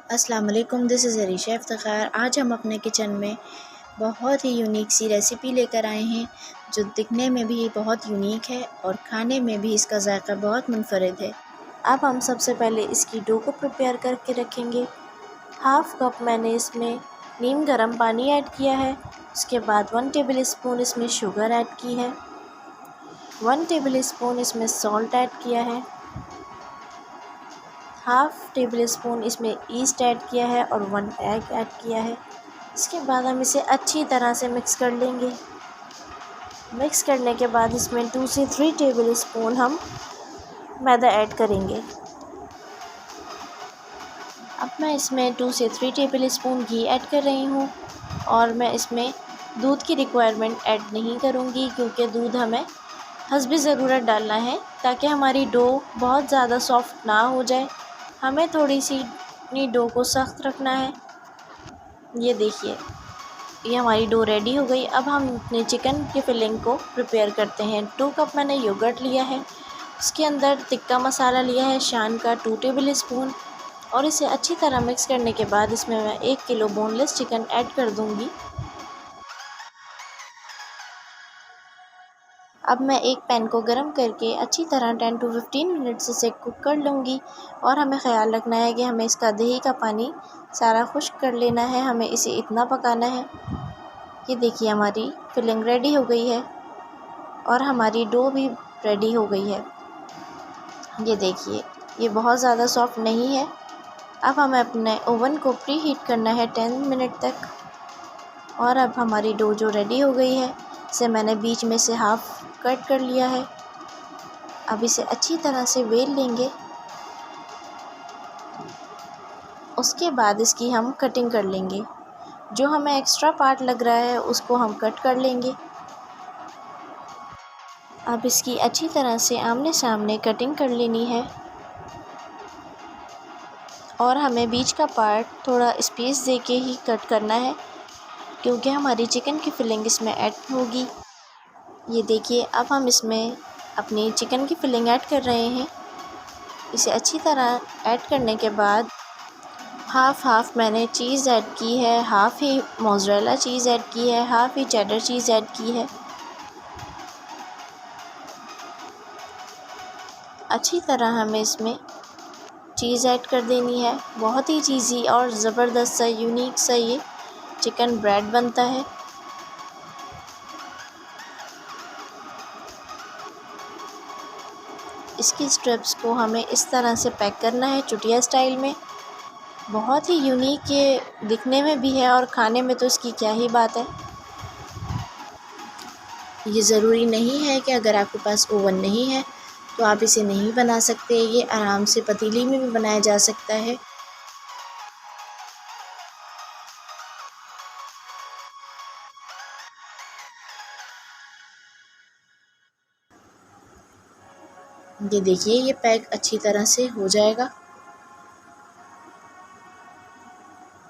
अस्सलाम वालेकुम, this is Arisha Iftikhar. आज हम अपने किचन में बहुत ही यूनिक सी रेसिपी लेकर आए हैं जो दिखने में भी बहुत यूनिक है और खाने में भी इसका जायका बहुत मुनफरिद है। अब हम सबसे पहले इसकी डो को प्रिपेयर करके रखेंगे। हाफ़ कप मैंने इसमें नीम गर्म पानी ऐड किया है। उसके बाद 1 टेबल स्पून इसमें शुगर ऐड की है, 1 टेबल स्पून इसमें सॉल्ट ऐड किया है, हाफ़ टेबल स्पून इसमें ईस्ट ऐड किया है और 1 एग ऐड किया है। इसके बाद हम इसे अच्छी तरह से मिक्स कर लेंगे। मिक्स करने के बाद इसमें 2 से 3 टेबल स्पून हम मैदा ऐड करेंगे। अब मैं इसमें 2 से 3 टेबल स्पून घी ऐड कर रही हूँ और मैं इसमें दूध की रिक्वायरमेंट ऐड नहीं करूँगी क्योंकि दूध हमें हस्बे ज़रूरत डालना है ताकि हमारी डो बहुत ज़्यादा सॉफ्ट ना हो जाए। हमें थोड़ी सी अपनी डो को सख्त रखना है। ये देखिए, ये हमारी डो रेडी हो गई। अब हम अपने चिकन की फिलिंग को प्रिपेयर करते हैं। 2 कप मैंने योगर्ट लिया है, उसके अंदर टिक्का मसाला लिया है शान का 2 टेबल स्पून और इसे अच्छी तरह मिक्स करने के बाद इसमें मैं 1 किलो बोनलेस चिकन ऐड कर दूंगी। अब मैं एक पैन को गरम करके अच्छी तरह 10 to 15 मिनट्स इसे कुक कर लूँगी और हमें ख़्याल रखना है कि हमें इसका दही का पानी सारा खुश्क कर लेना है। हमें इसे इतना पकाना है। ये देखिए, हमारी फिलिंग रेडी हो गई है और हमारी डो भी रेडी हो गई है। ये देखिए, ये बहुत ज़्यादा सॉफ्ट नहीं है। अब हमें अपने ओवन को प्री हीट करना है 10 मिनट तक और अब हमारी डो जो रेडी हो गई है, इसे मैंने बीच में से हाफ़ कट कर लिया है। अब इसे अच्छी तरह से बेल लेंगे। उसके बाद इसकी हम कटिंग कर लेंगे। जो हमें एक्स्ट्रा पार्ट लग रहा है उसको हम कट कर लेंगे। अब इसकी अच्छी तरह से आमने सामने कटिंग कर लेनी है और हमें बीच का पार्ट थोड़ा स्पेस दे के ही कट करना है क्योंकि हमारी चिकन की फिलिंग इसमें ऐड होगी। ये देखिए, अब हम इसमें अपनी चिकन की फिलिंग ऐड कर रहे हैं। इसे अच्छी तरह ऐड करने के बाद हाफ़ मैंने चीज़ ऐड की है, हाफ़ ही मोज़रेला चीज़ ऐड की है, हाफ़ ही चेडर चीज़ ऐड की है। अच्छी तरह हमें इसमें चीज़ ऐड कर देनी है। बहुत ही चीज़ी और ज़बरदस्त सा यूनिक सा ये चिकन ब्रेड बनता है। इसकी स्ट्रिप्स को हमें इस तरह से पैक करना है चुटिया स्टाइल में। बहुत ही यूनिक ये दिखने में भी है और खाने में तो इसकी क्या ही बात है। ये ज़रूरी नहीं है कि अगर आपके पास ओवन नहीं है तो आप इसे नहीं बना सकते। ये आराम से पतीली में भी बनाया जा सकता है। ये देखिए, ये पैक अच्छी तरह से हो जाएगा।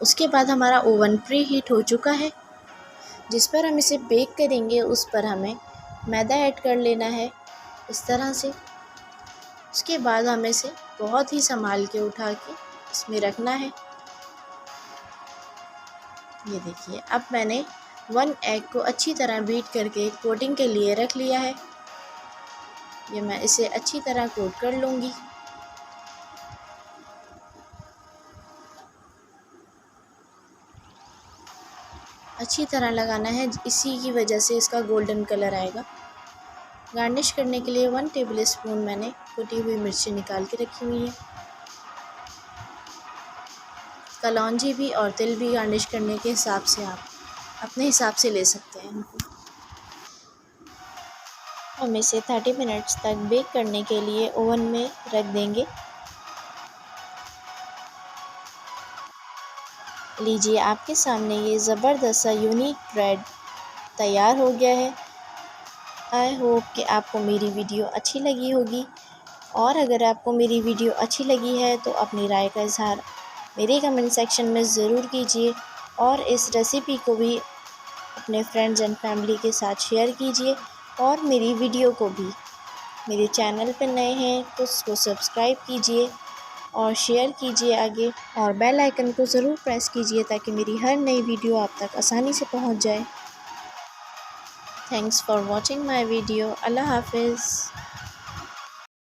उसके बाद हमारा ओवन प्री हीट हो चुका है। जिस पर हम इसे बेक करेंगे उस पर हमें मैदा ऐड कर लेना है इस तरह से। उसके बाद हमें इसे बहुत ही संभाल के उठा के इसमें रखना है। ये देखिए, अब मैंने 1 एग को अच्छी तरह बीट करके कोटिंग के लिए रख लिया है। ये मैं इसे अच्छी तरह कोट कर लूँगी। अच्छी तरह लगाना है, इसी की वजह से इसका गोल्डन कलर आएगा। गार्निश करने के लिए 1 टेबल स्पून मैंने कुटी हुई मिर्ची निकाल के रखी हुई है। कलौंजी भी और तिल भी गार्निश करने के हिसाब से आप अपने हिसाब से ले सकते हैं इनको। हम इसे 30 मिनट्स तक बेक करने के लिए ओवन में रख देंगे। लीजिए, आपके सामने ये ज़बरदस्त सा यूनिक ब्रेड तैयार हो गया है। आई होप कि आपको मेरी वीडियो अच्छी लगी होगी और अगर आपको मेरी वीडियो अच्छी लगी है तो अपनी राय का इज़हार मेरे कमेंट सेक्शन में ज़रूर कीजिए और इस रेसिपी को भी अपने फ्रेंड्स एंड फैमिली के साथ शेयर कीजिए और मेरी वीडियो को भी मेरे चैनल पर नए हैं तो उसको सब्सक्राइब कीजिए और शेयर कीजिए आगे, और बेल आइकन को ज़रूर प्रेस कीजिए ताकि मेरी हर नई वीडियो आप तक आसानी से पहुंच जाए। Thanks for watching my video. अल्लाह हाफिज़।